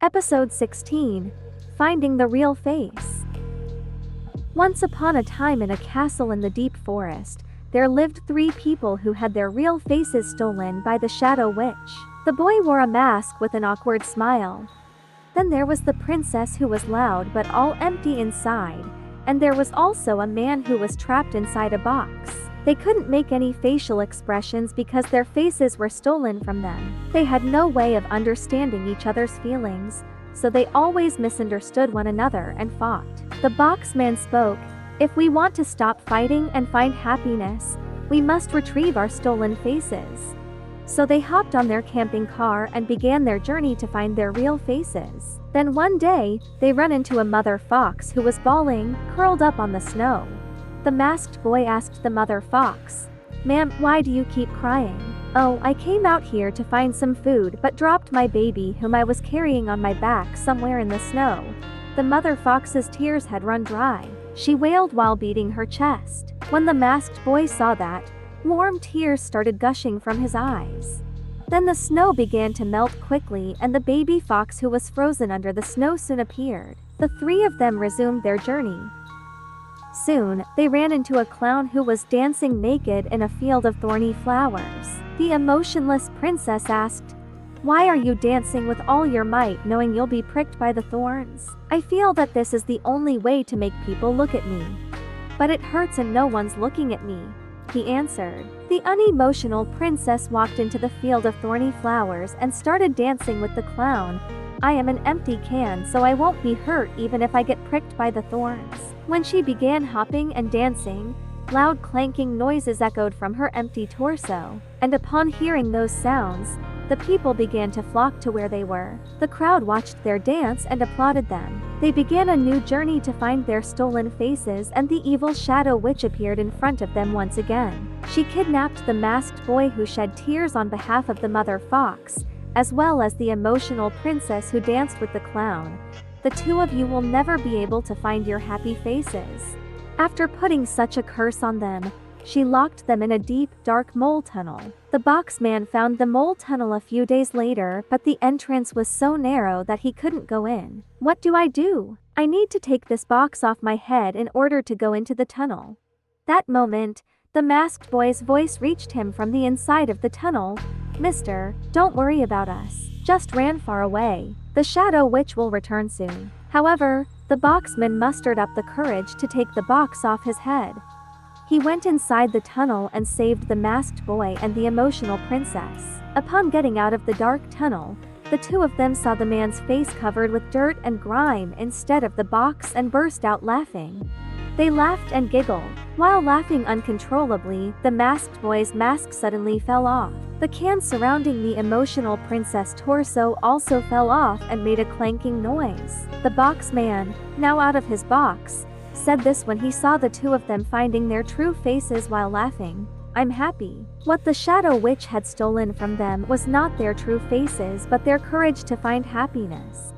Episode 16. Finding the Real Face. Once upon a time in a castle in the deep forest, there lived 3 people who had their real faces stolen by the Shadow Witch. The boy wore a mask with an awkward smile. Then there was the princess who was loud but all empty inside, and there was also a man who was trapped inside a box. They couldn't make any facial expressions because their faces were stolen from them. They had no way of understanding each other's feelings, so they always misunderstood one another and fought. The boxman spoke, "If we want to stop fighting and find happiness, we must retrieve our stolen faces." So they hopped on their camping car and began their journey to find their real faces. Then one day, they run into a mother fox who was bawling, curled up on the snow. The masked boy asked the mother fox, "Ma'am, why do you keep crying?" "Oh, I came out here to find some food but dropped my baby whom I was carrying on my back somewhere in the snow." The mother fox's tears had run dry. She wailed while beating her chest. When the masked boy saw that, warm tears started gushing from his eyes. Then the snow began to melt quickly and the baby fox who was frozen under the snow soon appeared. The 3 of them resumed their journey. Soon, they ran into a clown who was dancing naked in a field of thorny flowers. The emotionless princess asked, "Why are you dancing with all your might knowing you'll be pricked by the thorns?" "I feel that this is the only way to make people look at me. But it hurts and no one's looking at me," he answered. The unemotional princess walked into the field of thorny flowers and started dancing with the clown. "I am an empty can, so I won't be hurt even if I get pricked by the thorns." When she began hopping and dancing, loud clanking noises echoed from her empty torso, and upon hearing those sounds, the people began to flock to where they were. The crowd watched their dance and applauded them. They began a new journey to find their stolen faces, and the evil Shadow Witch appeared in front of them once again. She kidnapped the masked boy who shed tears on behalf of the mother fox, as well as the emotional princess who danced with the clown. "The 2 of you will never be able to find your happy faces." After putting such a curse on them, she locked them in a deep, dark mole tunnel. The boxman found the mole tunnel a few days later, but the entrance was so narrow that he couldn't go in. "What do I do? I need to take this box off my head in order to go into the tunnel." That moment, the masked boy's voice reached him from the inside of the tunnel. "Mister, don't worry about us. Just ran far away. The Shadow Witch will return soon." However, the boxman mustered up the courage to take the box off his head. He went inside the tunnel and saved the masked boy and the emotional princess. Upon getting out of the dark tunnel, the 2 of them saw the man's face covered with dirt and grime instead of the box and burst out laughing. They laughed and giggled. While laughing uncontrollably, the masked boy's mask suddenly fell off. The can surrounding the emotional princess torso also fell off and made a clanking noise. The boxman, now out of his box, said this when he saw the 2 of them finding their true faces while laughing. "I'm happy." What the Shadow Witch had stolen from them was not their true faces but their courage to find happiness.